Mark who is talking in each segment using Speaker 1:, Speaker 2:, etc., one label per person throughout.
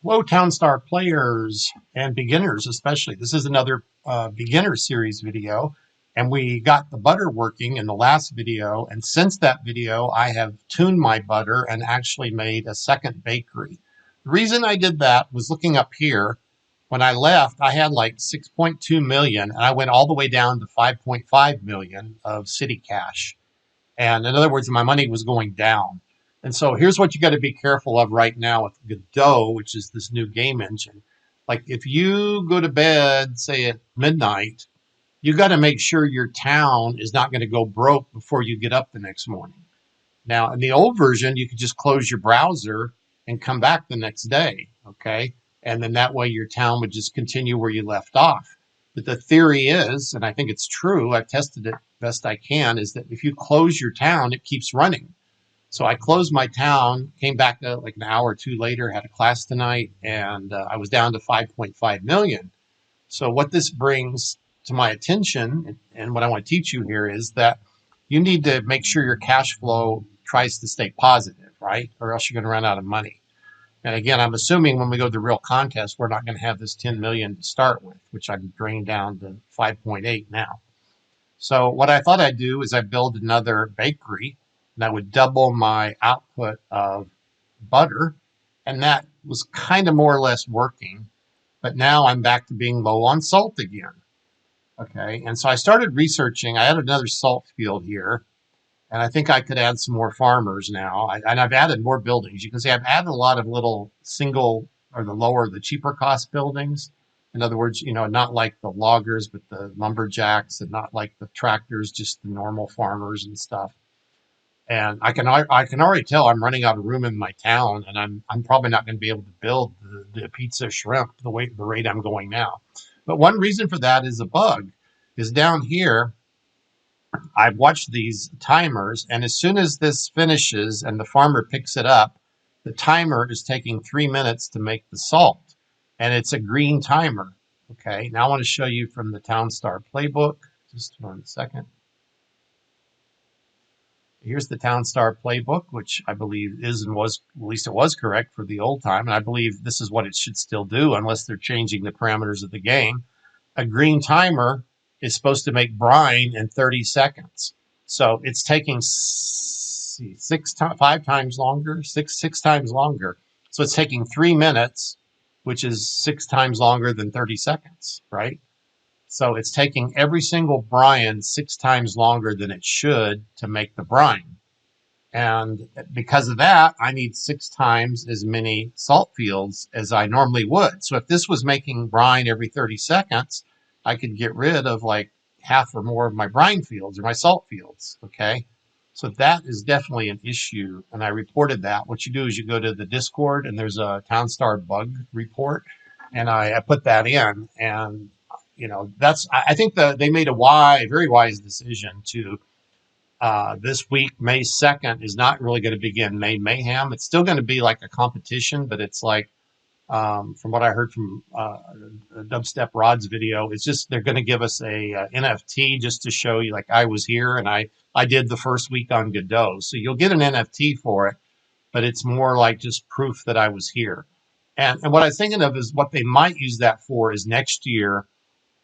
Speaker 1: Hello, Townstar players and beginners, especially. This is another beginner series video, and we got the butter working in the last video. And since that video, I have tuned my butter and actually made a second bakery. The reason I did that was looking up here. When I left, I had like 6.2 million, and I went all the way down to 5.5 million of city cash. And in other words, my money was going down. And so here's what you got to be careful of right now with Godot, which is this new game engine. Like if you go to bed, say at midnight, you got to make sure your town is not going to go broke before you get up the next morning. Now, in the old version, you could just close your browser and come back the next day, okay? And then that way your town would just continue where you left off. But the theory is, and I think it's true, I've tested it best I can, is that if you close your town, it keeps running. So I closed my town, came back like an hour or two later, had a class tonight, and I was down to 5.5 million. So what this brings to my attention, and what I want to teach you here, is that you need to make sure your cash flow tries to stay positive, right? Or else you're going to run out of money. And again, I'm assuming when we go to the real contest, we're not going to have this 10 million to start with, which I've drained down to 5.8 now. So what I thought I'd do is I build another bakery that would double my output of butter. And that was kind of more or less working. But now I'm back to being low on salt again. Okay. And so I started researching. I added another salt field here. And I think I could add some more farmers now. And I've added more buildings. You can see I've added a lot of little single or the cheaper cost buildings. In other words, not like the loggers, but the lumberjacks, and not like the tractors, just the normal farmers and stuff. And I can already tell I'm running out of room in my town, and I'm probably not going to be able to build the pizza shrimp the rate I'm going now. But one reason for that is a bug. Is down here I've watched these timers, and as soon as this finishes and the farmer picks it up, the timer is taking 3 minutes to make the salt, and it's a green timer. Okay, now I want to show you from the Townstar playbook. Just 1 second. Here's the Townstar playbook, which I believe is and was, at least it was correct for the old time, and I believe this is what it should still do unless they're changing the parameters of the game. A green timer is supposed to make brine in 30 seconds. So it's taking five times longer, six times longer. So it's taking 3 minutes, which is 6 times longer than 30 seconds, right? So it's taking every single brine 6 times longer than it should to make the brine. And because of that, I need 6 times as many salt fields as I normally would. So if this was making brine every 30 seconds, I could get rid of like half or more of my brine fields or my salt fields. Okay. So that is definitely an issue. And I reported that. What you do is you go to the Discord and there's a Townstar bug report. And I put that in. And, I think they made a very wise decision to this week, May 2nd, is not really going to begin May Mayhem. It's still going to be like a competition, but it's like, from what I heard from Dubstep Rod's video, it's just they're going to give us a NFT just to show you, like, I was here and I did the first week on Godot. So you'll get an NFT for it, but it's more like just proof that I was here. And what I was thinking of is what they might use that for is next year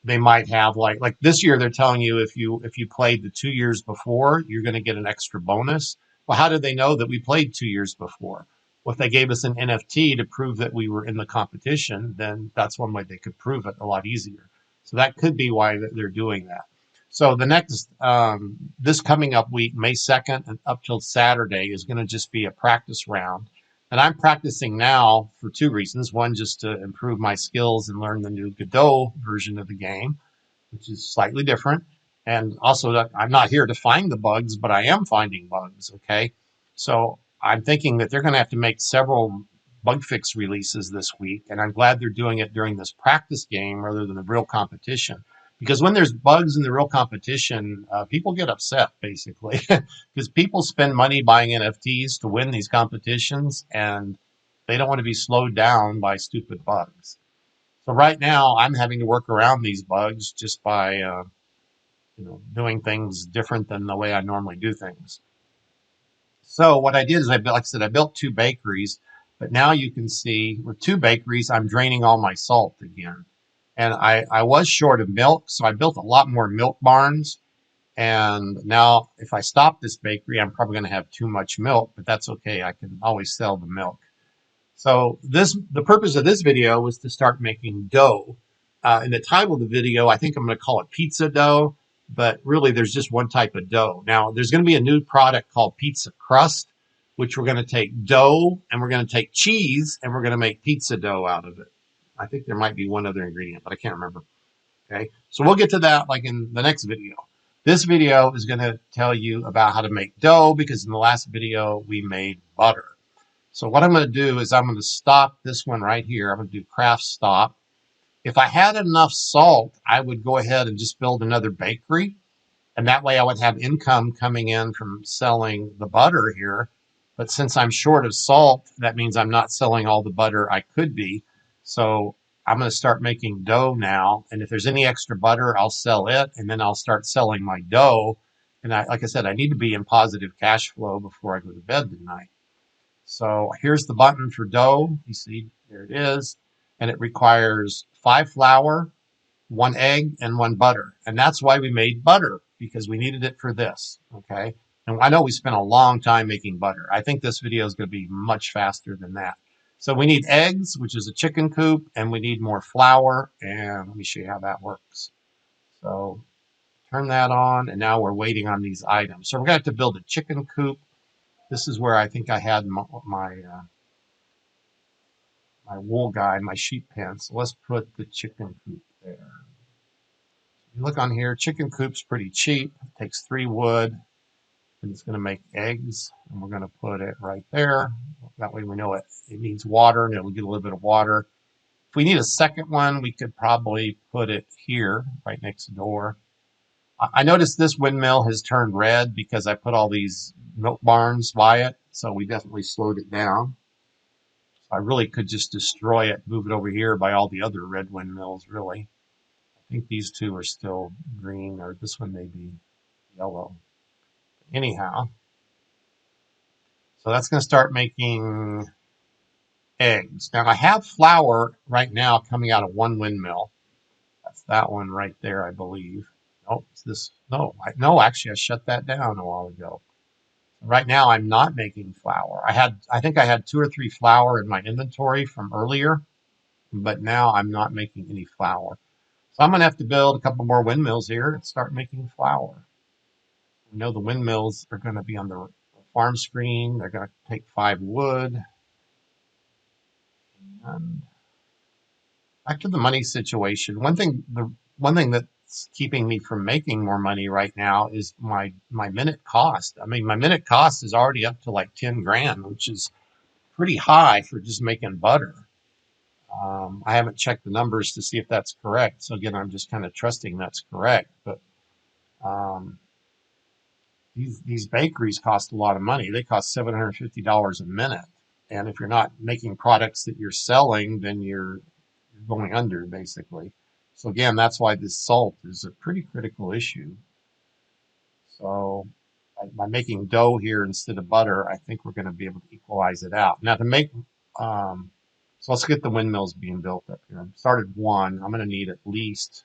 Speaker 1: they might have like this year they're telling you if you played the 2 years before, you're going to get an extra bonus. Well, how did they know that we played 2 years before? Well, if they gave us an NFT to prove that we were in the competition, then that's one way they could prove it a lot easier. So that could be why they're doing that. So the next this coming up week, May 2nd and up till Saturday, is going to just be a practice round. And I'm practicing now for two reasons. One, just to improve my skills and learn the new Godot version of the game, which is slightly different. And also, I'm not here to find the bugs, but I am finding bugs, okay? So I'm thinking that they're going to have to make several bug fix releases this week, and I'm glad they're doing it during this practice game rather than the real competition. Because when there's bugs in the real competition, people get upset, basically, because people spend money buying NFTs to win these competitions, and they don't want to be slowed down by stupid bugs. So right now, I'm having to work around these bugs just by doing things different than the way I normally do things. So what I did is like I said, I built two bakeries. But now you can see with 2 bakeries, I'm draining all my salt again. And I was short of milk, so I built a lot more milk barns. And now if I stop this bakery, I'm probably going to have too much milk, but that's okay. I can always sell the milk. So the purpose of this video was to start making dough. In the title of the video, I think I'm going to call it pizza dough, but really there's just one type of dough. Now there's going to be a new product called pizza crust, which we're going to take dough and we're going to take cheese and we're going to make pizza dough out of it. I think there might be one other ingredient, but I can't remember. Okay, so we'll get to that like in the next video. This video is going to tell you about how to make dough because in the last video we made butter. So what I'm going to do is I'm going to stop this one right here. I'm going to do craft stop. If I had enough salt, I would go ahead and just build another bakery. And that way I would have income coming in from selling the butter here. But since I'm short of salt, that means I'm not selling all the butter I could be. So I'm going to start making dough now. And if there's any extra butter, I'll sell it. And then I'll start selling my dough. And like I said, I need to be in positive cash flow before I go to bed tonight. So here's the button for dough. You see, there it is. And it requires 5 flour, 1 egg, and 1 butter. And that's why we made butter, because we needed it for this, okay? And I know we spent a long time making butter. I think this video is going to be much faster than that. So we need eggs, which is a chicken coop, and we need more flour. And let me show you how that works. So turn that on, and now we're waiting on these items. So we're going to have to build a chicken coop. This is where I think I had my wool guy, my sheep pen. So let's put the chicken coop there. You look on here, chicken coop's pretty cheap. It takes 3 wood, and it's going to make eggs. And we're going to put it right there. That way we know it needs water, and it'll get a little bit of water. If we need a second one, we could probably put it here, right next door. I noticed this windmill has turned red because I put all these milk barns by it, so we definitely slowed it down. So I really could just destroy it, move it over here by all the other red windmills, really. I think these 2 are still green, or this one may be yellow. Anyhow, so that's going to start making eggs. Now I have flour right now coming out of 1 windmill. That's that one right there, I believe. Nope, it's this. No, actually, I shut that down a while ago. Right now, I'm not making flour. I think I had 2 or 3 flour in my inventory from earlier, but now I'm not making any flour. So I'm going to have to build a couple more windmills here and start making flour. We know the windmills are going to be on the farm screen. They're going to take 5 wood. And back to the money situation. One thing that's keeping me from making more money right now is my minute cost. I mean, my minute cost is already up to like 10 grand, which is pretty high for just making butter. I haven't checked the numbers to see if that's correct. So again, I'm just kind of trusting that's correct. But these bakeries cost a lot of money. They cost $750 a minute. And if you're not making products that you're selling, then you're going under, basically. So again, that's why this salt is a pretty critical issue. So by making dough here instead of butter, I think we're going to be able to equalize it out. Now to make, so let's get the windmills being built up here. I started 1. I'm going to need at least,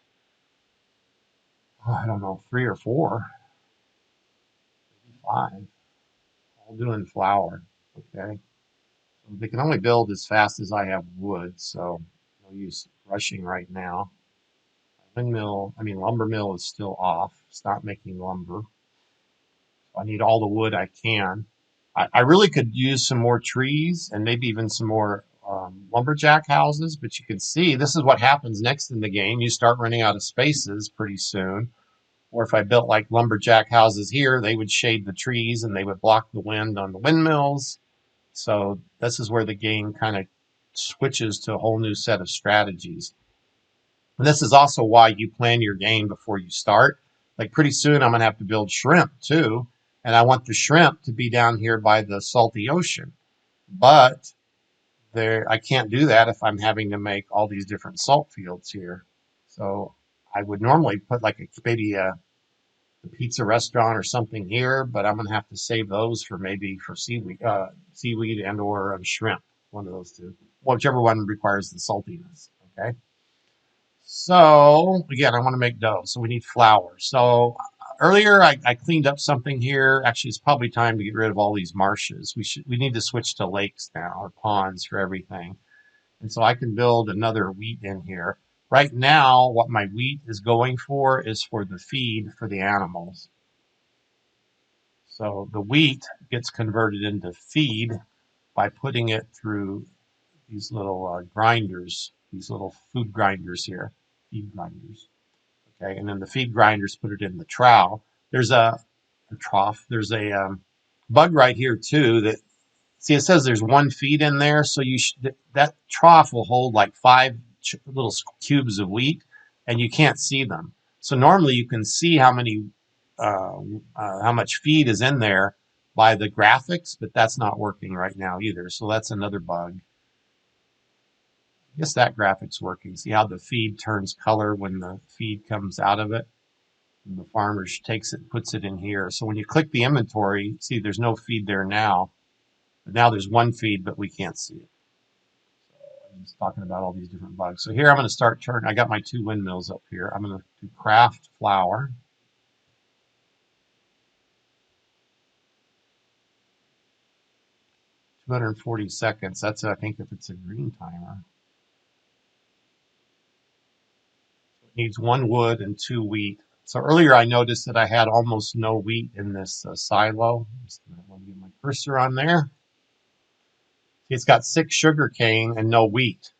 Speaker 1: I don't know, 3 or 4, maybe 5. All doing flour, okay? So they can only build as fast as I have wood, so no use rushing right now. Lumber mill is still off. It's not making lumber. So I need all the wood I can. I really could use some more trees and maybe even some more lumberjack houses, but you can see this is what happens next in the game. You start running out of spaces pretty soon. Or if I built like lumberjack houses here, they would shade the trees and they would block the wind on the windmills. So this is where the game kind of switches to a whole new set of strategies. And this is also why you plan your game before you start. Like pretty soon I'm going to have to build shrimp too. And I want the shrimp to be down here by the salty ocean. But I can't do that if I'm having to make all these different salt fields here. So I would normally put like maybe a pizza restaurant or something here, but I'm going to have to save those for maybe for seaweed and or shrimp. one of those two. Whichever one requires the saltiness. Okay. So again, I want to make dough, so we need flour. So earlier I cleaned up something here. Actually, it's probably time to get rid of all these marshes. We need to switch to lakes now or ponds for everything. And so I can build another wheat in here. Right now, what my wheat is going for is for the feed for the animals. So the wheat gets converted into feed by putting it through these little grinders, these little food grinders here, feed grinders. Okay, and then the feed grinders put it in the trough. There's a trough. There's a bug right here too. That see, it says there's one feed in there, so that trough will hold like five little cubes of wheat, and you can't see them. So normally you can see uh, how much feed is in there by the graphics, but that's not working right now either. So that's another bug. I guess that graphic's working. See how the feed turns color when the feed comes out of it? And the farmer takes it and puts it in here. So when you click the inventory, see there's no feed there now. But now there's one feed, but we can't see it. So I'm just talking about all these different bugs. So here I'm going to start turning. I got my two windmills up here. I'm going to do craft flour. 240 seconds. That's, I think, if it's a green timer. It needs one wood and two wheat. So earlier I noticed that I had almost no wheat in this silo. I want to get my cursor on there. It's got 6 sugar cane and no wheat.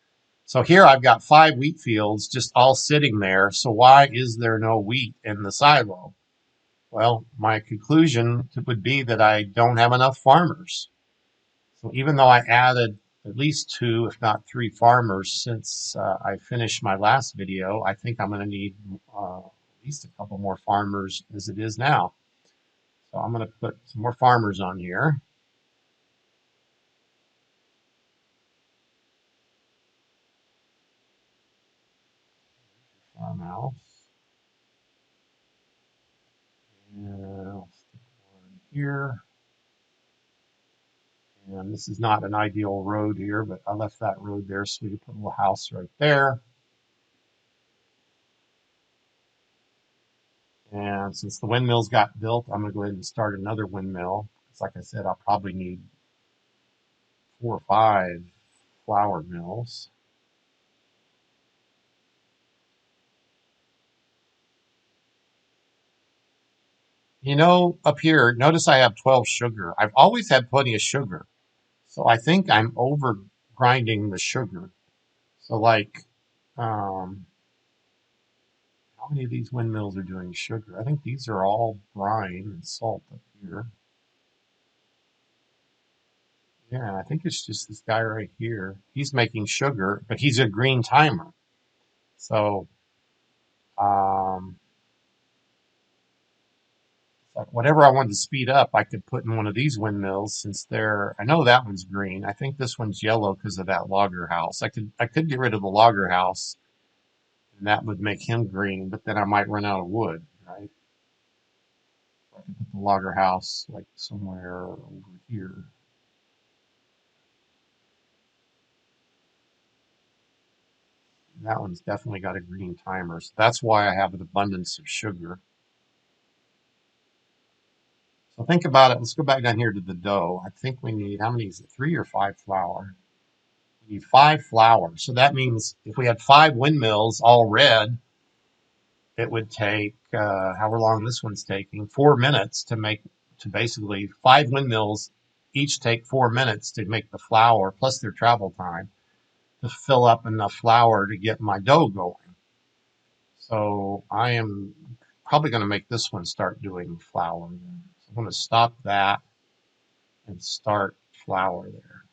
Speaker 1: So here I've got 5 wheat fields just all sitting there. So why is there no wheat in the silo? Well, my conclusion would be that I don't have enough farmers. So even though I added at least 2, if not 3 farmers since I finished my last video, I think I'm going to need at least a couple more farmers as it is now. So I'm going to put some more farmers on here. Farmhouse. And I'll stick one here. And this is not an ideal road here, but I left that road there so we could put a little house right there. And since the windmills got built, I'm going to go ahead and start another windmill. Because like I said, I'll probably need 4 or 5 flour mills. You know, up here, notice I have 12 sugar. I've always had plenty of sugar. So I think I'm over grinding the sugar. So like, um, how many of these windmills are doing sugar? I think these are all brine and salt up here. Yeah, I think it's just this guy right here. He's making sugar, but he's a green timer. So, um, it's like whatever I wanted to speed up, I could put in one of these windmills since they're, I know that one's green. I think this one's yellow because of that logger house. I could get rid of the logger house and that would make him green, but then I might run out of wood, right? I could put the logger house like somewhere over here. That one's definitely got a green timer. So that's why I have an abundance of sugar. So think about it. Let's go back down here to the dough. I think we need, how many is it? 3 or 5 flour? We need 5 flour. So that means if we had 5 windmills all red, it would take, however long this one's taking, 4 minutes to make, to basically 5 windmills each take 4 minutes to make the flour, plus their travel time, to fill up enough flour to get my dough going. So I am probably going to make this one start doing flour. So I'm going to stop that and start flour there.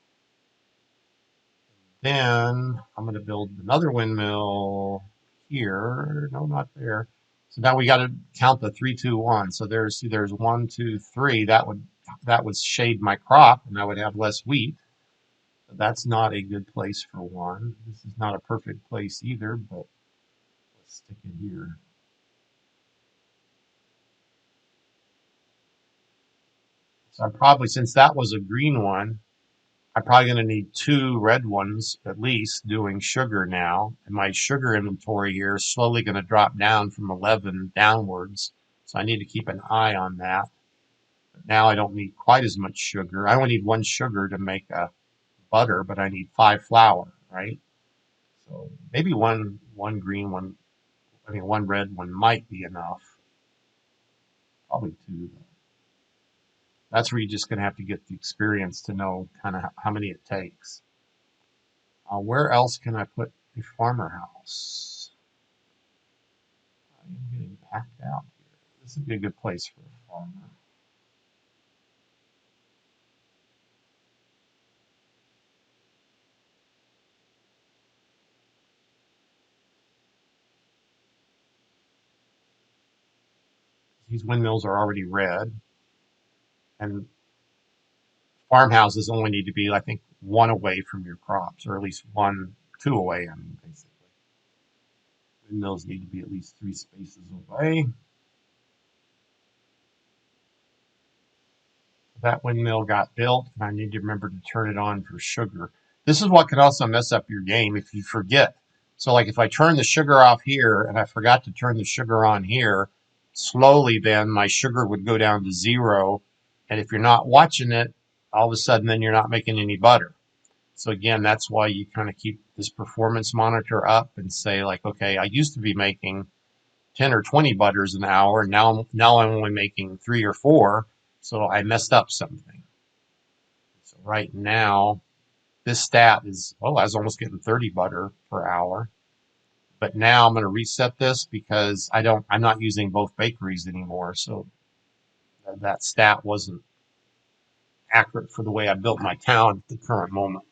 Speaker 1: Then I'm going to build another windmill here. No, not there. So now we got to count the 3, 2, 1. So there's 1, 2, 3. That would shade my crop, and I would have less wheat. But that's not a good place for one. This is not a perfect place either, but let's stick it here. So I probably, since that was a green one, I'm probably going to need 2 red ones at least doing sugar now. And my sugar inventory here is slowly going to drop down from 11 downwards. So I need to keep an eye on that. But now I don't need quite as much sugar. I only need 1 sugar to make a butter, but I need 5 flour, right? So maybe one green one, I mean 1 red one might be enough. Probably 2 though. That's where you're just going to have to get the experience to know kind of how many it takes. Where else can I put a farmer house? I'm getting packed out here. This would be a good place for a farmer. These windmills are already red, and farmhouses only need to be, I think, 1 away from your crops, or at least 2 away. I mean, basically, windmills need to be at least 3 spaces away. That windmill got built, and I need to remember to turn it on for sugar. This is what could also mess up your game if you forget. So like if I turn the sugar off here and I forgot to turn the sugar on here, slowly then my sugar would go down to 0. And if you're not watching it, all of a sudden then you're not making any butter. So again, that's why you kind of keep this performance monitor up and say like, okay, I used to be making 10 or 20 butters an hour. Now I'm only making 3 or 4. So I messed up something. So right now, this stat is, oh, I was almost getting 30 butter per hour. But now I'm going to reset this because I'm not using both bakeries anymore. So that stat wasn't accurate for the way I built my town at the current moment.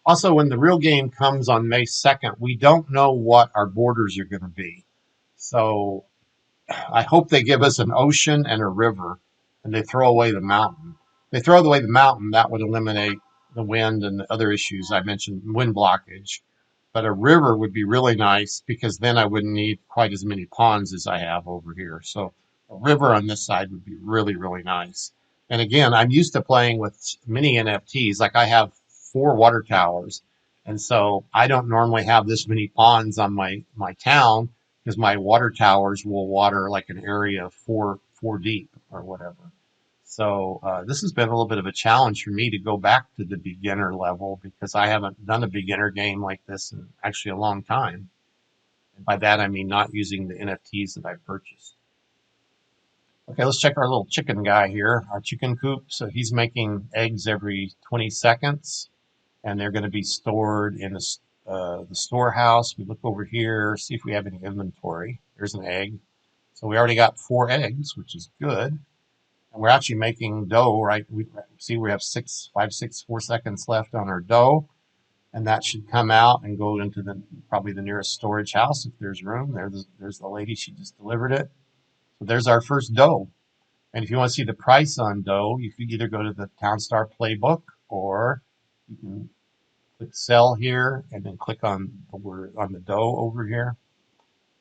Speaker 1: Also, when the real game comes on May 2nd, we don't know what our borders are going to be. So I hope they give us an ocean and a river, and they throw away the mountain. If they throw away the mountain, that would eliminate the wind and the other issues I mentioned, wind blockage. But a river would be really nice because then I wouldn't need quite as many ponds as I have over here. So a river on this side would be really, really nice. And again, I'm used to playing with mini NFTs. Like I have 4 water towers. And so I don't normally have this many ponds on my town because my water towers will water like an area of four deep or whatever. So this has been a little bit of a challenge for me to go back to the beginner level because I haven't done a beginner game like this in actually a long time. And by that I mean not using the NFTs that I purchased. Okay, let's check our little chicken guy here, our chicken coop. So he's making eggs every 20 seconds, and they're going to be stored in the storehouse. We look over here, see if we have any inventory. There's an egg. So we already got 4 eggs, which is good. And we're actually making dough, right? We see we have 4 seconds left on our dough, and that should come out and go into probably the nearest storage house if there's room. There's the lady, she just delivered it. So there's our first dough. And if you want to see the price on dough, you can either go to the Townstar playbook or you can click sell here and then click on the word on the dough over here.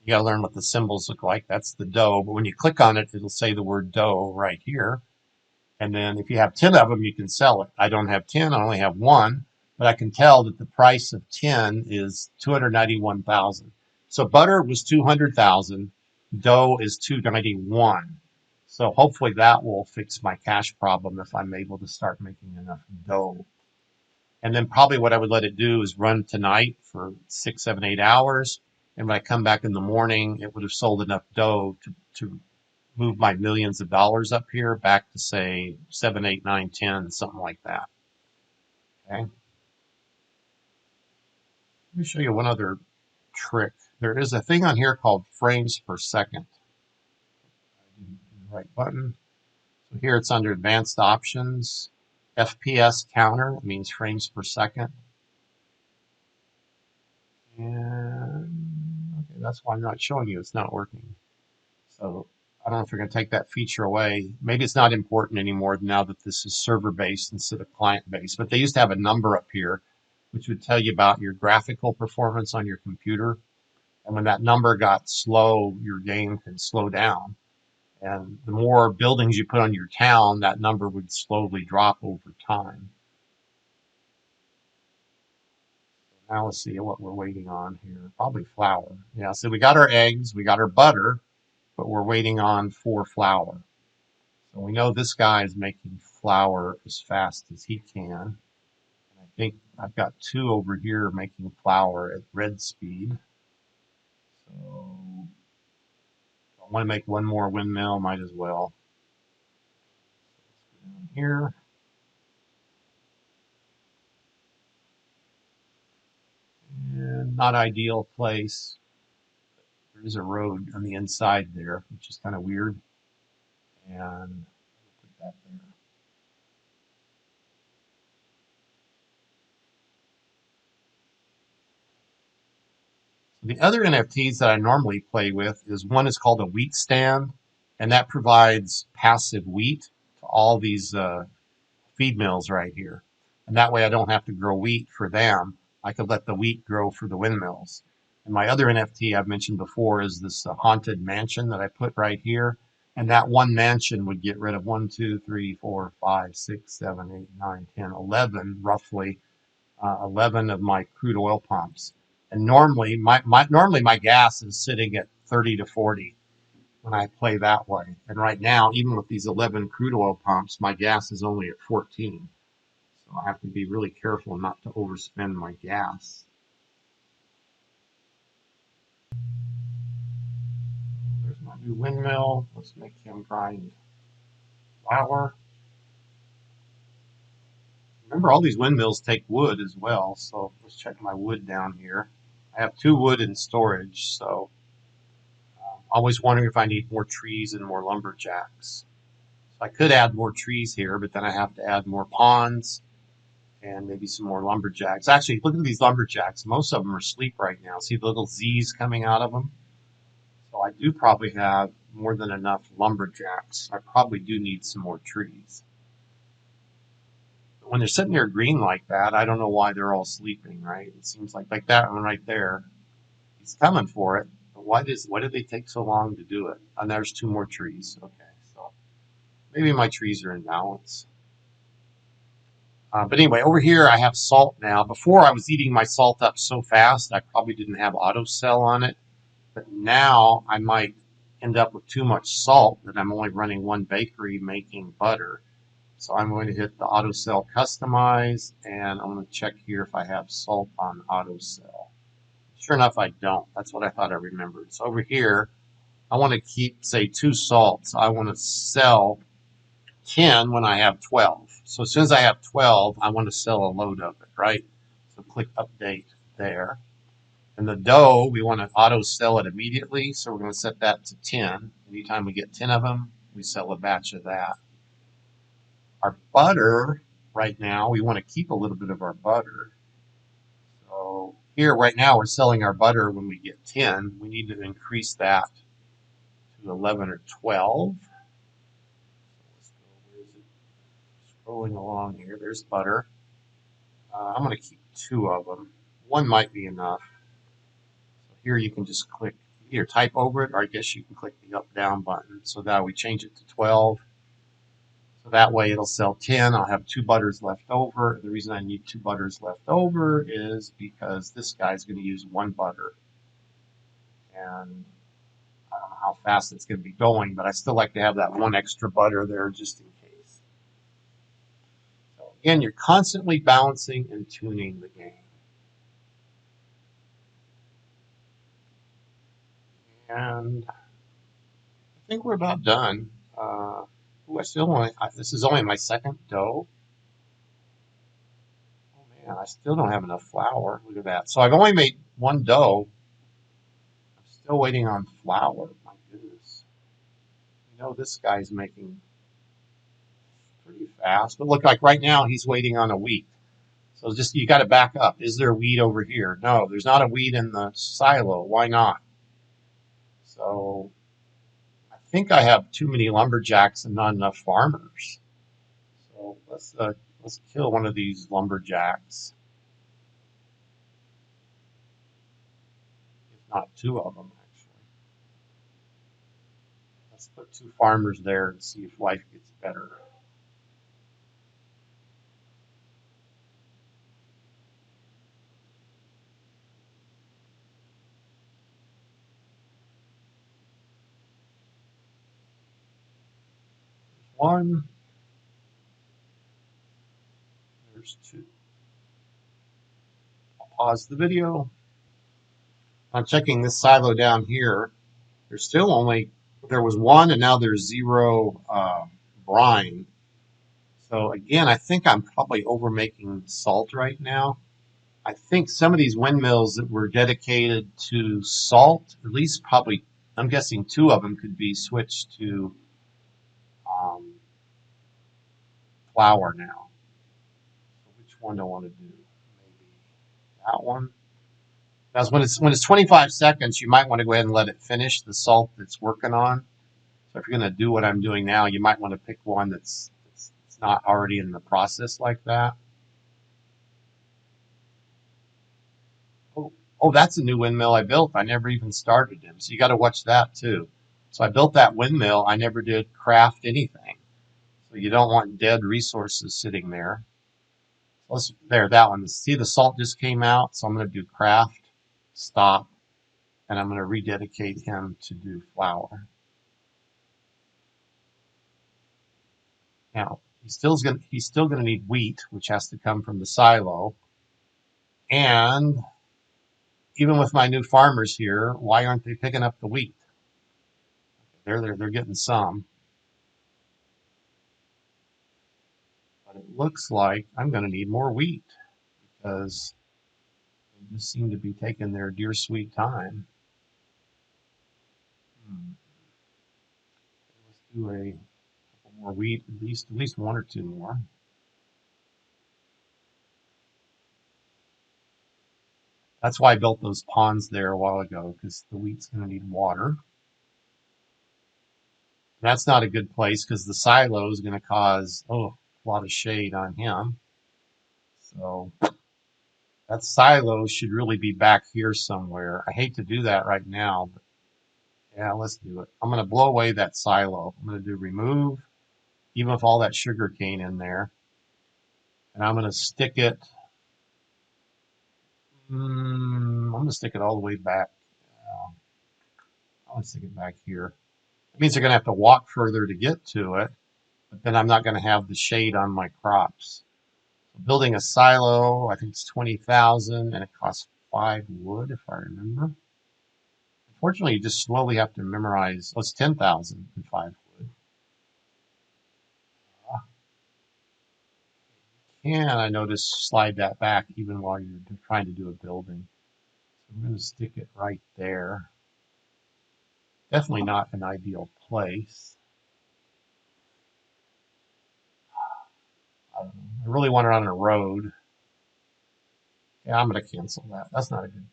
Speaker 1: You got to learn what the symbols look like. That's the dough. But when you click on it, it'll say the word dough right here. And then if you have 10 of them, you can sell it. I don't have 10, I only have 1, but I can tell that the price of 10 is 291,000. So butter was 200,000, dough is 291. So hopefully that will fix my cash problem if I'm able to start making enough dough. And then probably what I would let it do is run tonight for 6, 7, 8 hours. And when I come back in the morning, it would have sold enough dough to move my millions of dollars up here back to say 7, 8, 9, 10, something like that. Okay. Let me show you one other trick. There is a thing on here called frames per second. Right button. So here it's under advanced options. FPS counter means frames per second. And okay, that's why I'm not showing you. It's not working. So I don't know if you're going to take that feature away. Maybe it's not important anymore now that this is server-based instead of client-based. But they used to have a number up here, which would tell you about your graphical performance on your computer. And when that number got slow, your game could slow down. And the more buildings you put on your town, that number would slowly drop over time. Now let's see what we're waiting on here. Probably flour. Yeah, so we got our eggs, we got our butter, but we're waiting on for flour. So we know this guy is making flour as fast as he can. I think I've got two over here making flour at red speed. So I want to make one more windmill, might as well. Down here. And not ideal place. There is a road on the inside there, which is kind of weird. And put that there. The other NFTs that I normally play with is one is called a wheat stand, and that provides passive wheat to all these feed mills right here. And that way I don't have to grow wheat for them. I could let the wheat grow for the windmills. And my other NFT I've mentioned before is this haunted mansion that I put right here. And that one mansion would get rid of 1, 2, 3, 4, 5, 6, 7, 8, 9, 10, 11, roughly 11 of my crude oil pumps. And normally my gas is sitting at 30 to 40 when I play that way. And right now, even with these 11 crude oil pumps, my gas is only at 14. So I have to be really careful not to overspend my gas. There's my new windmill. Let's make him grind flour. Remember, all these windmills take wood as well. So let's check my wood down here. I have 2 wood in storage, so always wondering if I need more trees and more lumberjacks. So I could add more trees here, but then I have to add more ponds and maybe some more lumberjacks. Actually, look at these lumberjacks. Most of them are asleep right now. See the little Z's coming out of them? So I do probably have more than enough lumberjacks. I probably do need some more trees. But when they're sitting there green like that, I don't know why they're all sleeping, right? It seems like that one right there. He's coming for it. But why did they take so long to do it? And there's 2 more trees. Okay, so maybe my trees are in balance. But anyway, over here I have salt now. Before I was eating my salt up so fast, I probably didn't have auto sell on it. But now I might end up with too much salt that I'm only running one bakery making butter. So I'm going to hit the auto sell customize, and I'm going to check here if I have salt on auto sell. Sure enough, I don't. That's what I thought I remembered. So over here, I want to keep, say, 2 salts. I want to sell 10 when I have 12. So as soon as I have 12, I want to sell a load of it, right? So click update there. And the dough, we want to auto sell it immediately. So we're going to set that to 10. Anytime we get 10 of them, we sell a batch of that. Our butter, right now, we want to keep a little bit of our butter. So here, right now, we're selling our butter when we get 10. We need to increase that to 11 or 12. Scrolling along here, there's butter. I'm going to keep 2 of them. 1 might be enough. So here you can just click, either type over it, or I guess you can click the up down button. So that we change it to 12. So that way it'll sell 10. I'll have 2 butters left over. The reason I need 2 butters left over is because this guy's going to use 1 butter. And I don't know how fast it's going to be going, but I still like to have that 1 extra butter there just in case. So again, you're constantly balancing and tuning the game. And I think we're about done. This is only my 2nd dough. Oh man, I still don't have enough flour. Look at that. So I've only made 1 dough. I'm still waiting on flour. My goodness. You know, this guy's making pretty fast. But look, like right now, he's waiting on a wheat. So just, you got to back up. Is there a wheat over here? No, there's not a wheat in the silo. Why not? So I think I have too many lumberjacks and not enough farmers. So let's kill one of these lumberjacks. If not 2 of them, actually. Let's Put 2 farmers there and see if life gets better. There's 1. There's 2. I'll pause the video. I'm checking this silo down here. There's still only, there was 1 and now there's 0 brine. So again, I think I'm probably over making salt right now. I think some of these windmills that were dedicated to salt, at least probably, I'm guessing 2 of them could be switched to um, flour now. So which one do I want to do? Maybe that one. Because when it's 25 seconds, you might want to go ahead and let it finish the salt that's working on. So if you're going to do what I'm doing now, you might want to pick one that's not already in the process like that. Oh, that's a new windmill I built. I never even started him. So you got to watch that too. So I built that windmill. I never did craft anything. So you don't want dead resources sitting there. There, that one. See, the salt just came out. So I'm going to do craft, stop, and I'm going to rededicate him to do flour. Now, he's still going to need wheat, which has to come from the silo. And even with my new farmers here, why aren't they picking up the wheat? They're getting some. But it looks like I'm going to need more wheat because they just seem to be taking their dear sweet time. Let's do a couple more wheat, at least 1 or 2 more. That's why I built those ponds there a while ago, because the wheat's going to need water. That's not a good place because the silo is going to cause a lot of shade on him. So that silo should really be back here somewhere. I hate to do that right now, but yeah, let's do it. I'm going to blow away that silo. I'm going to do remove, even with all that sugar cane in there. And I'm going to stick it, I'm going to stick it all the way back. I'll stick it back here. It means they're going to have to walk further to get to it, but then I'm not going to have the shade on my crops. So building a silo, I think it's 20,000 and it costs 5 wood, if I remember. Unfortunately, you just slowly have to memorize, it's 10,000 and 5 wood. And I noticed slide that back even while you're trying to do a building. So I'm going to stick it right there. Definitely not an ideal place. I don't know. I really want it on a road. Yeah, I'm going to cancel that. That's not a good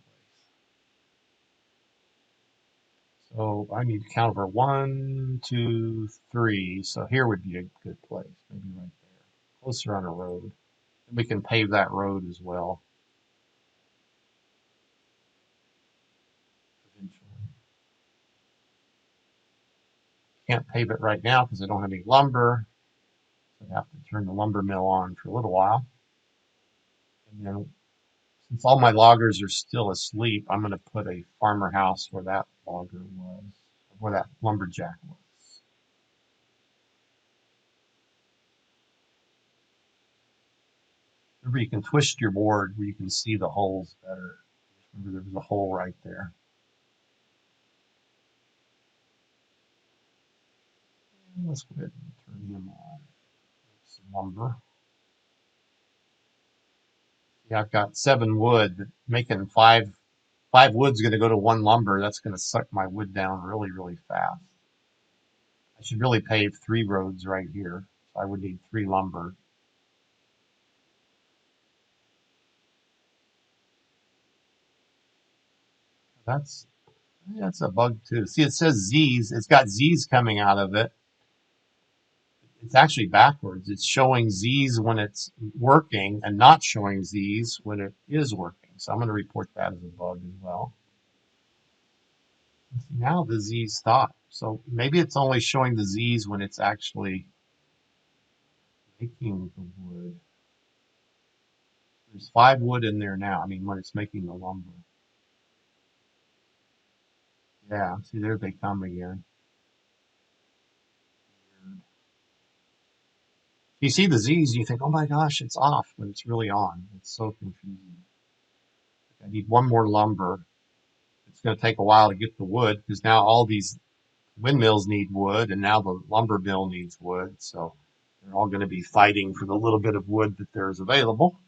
Speaker 1: place. So I need to count over 1, 2, 3. So here would be a good place. Maybe right there. Closer on a road. And we can pave that road as well. Eventually. Can't pave it right now because I don't have any lumber. So I have to turn the lumber mill on for a little while. And then since all my loggers are still asleep, I'm going to put a farmer house where that logger was, where that lumberjack was. Remember, you can twist your board where you can see the holes better. Remember, there was a hole right there. And let's go ahead and turn him on. Some lumber. Yeah, I've got 7 wood. Making 5 wood's going to go to 1 lumber. That's going to suck my wood down really, really fast. I should really pave 3 roads right here. So I would need 3 lumber. That's a bug too. See, it says Z's. It's got Z's coming out of it. It's actually backwards. It's showing Z's when it's working and not showing Z's when it is working. So I'm going to report that as a bug as well. See, now the Z's stopped. So maybe it's only showing the Z's when it's actually making the wood. There's 5 wood in there now. I mean, when it's making the lumber. Yeah, see, there they come again. You see the Z's, you think, oh my gosh, it's off, but it's really on. It's so confusing. I need one more lumber. It's going to take a while to get the wood because now all these windmills need wood and now the lumber mill needs wood. So they're all going to be fighting for the little bit of wood that there is available.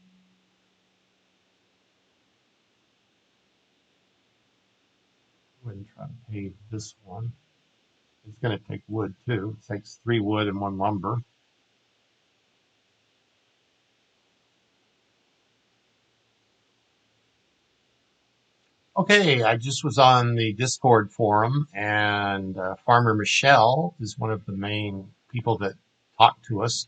Speaker 1: Go ahead and try to pave this one. It's going to take wood too. It takes 3 wood and 1 lumber. Okay, I just was on the Discord forum, and Farmer Michelle is one of the main people that talk to us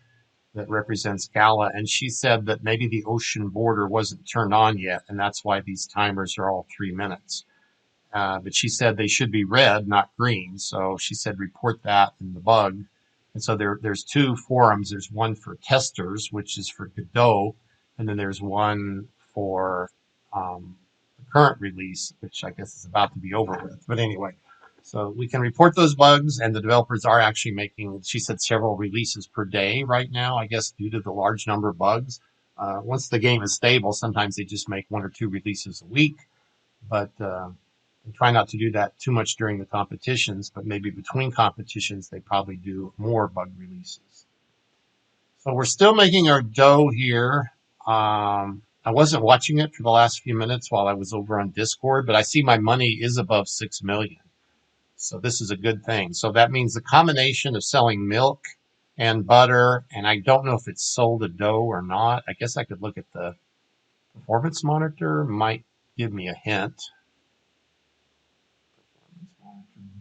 Speaker 1: that represents Gala, and she said that maybe the ocean border wasn't turned on yet, and that's why these timers are all 3 minutes. But she said they should be red, not green. So she said report that in the bug. And so there's 2 forums. There's one for testers, which is for Godot, and then there's one for the current release, which I guess is about to be over with. But anyway, so we can report those bugs, and the developers are actually making, she said, several releases per day right now, I guess, due to the large number of bugs. Once the game is stable, sometimes they just make 1 or 2 releases a week, but try not to do that too much during the competitions, but maybe between competitions, they probably do more bug releases. So we're still making our dough here. I wasn't watching it for the last few minutes while I was over on Discord, but I see my money is above 6 million. So this is a good thing. So that means the combination of selling milk and butter, and I don't know if it's sold a dough or not. I guess I could look at the performance monitor, might give me a hint.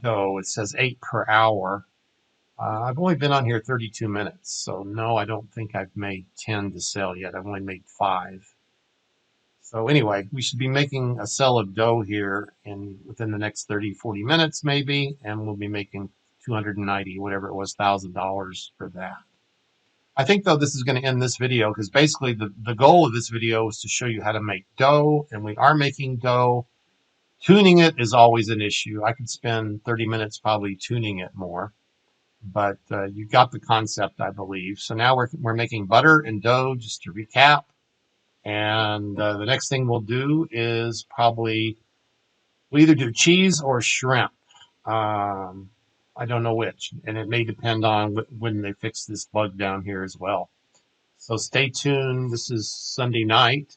Speaker 1: Dough, it says 8 per hour. I've only been on here 32 minutes, so no, I don't think I've made 10 to sell yet. I've only made 5. So anyway, we should be making a sell of dough here within the next 30, 40 minutes maybe, and we'll be making 290, whatever it was, $1,000 for that. I think though this is going to end this video because basically the goal of this video is to show you how to make dough, and we are making dough. Tuning it is always an issue. I could spend 30 minutes probably tuning it more, but you got the concept, I believe. So now we're making butter and dough, just to recap. And the next thing we'll do is probably we'll either do cheese or shrimp. I don't know which, and it may depend on when they fix this bug down here as well. So stay tuned. This is Sunday night.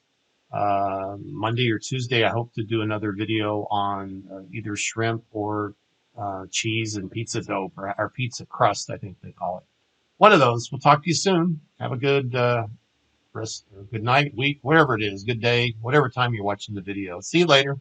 Speaker 1: Monday or Tuesday, I hope to do another video on either shrimp or cheese and pizza dough, or pizza crust, I think they call it. One of those. We'll talk to you soon. Have a good rest, good night, week, whatever it is, good day, whatever time you're watching the video. See you later.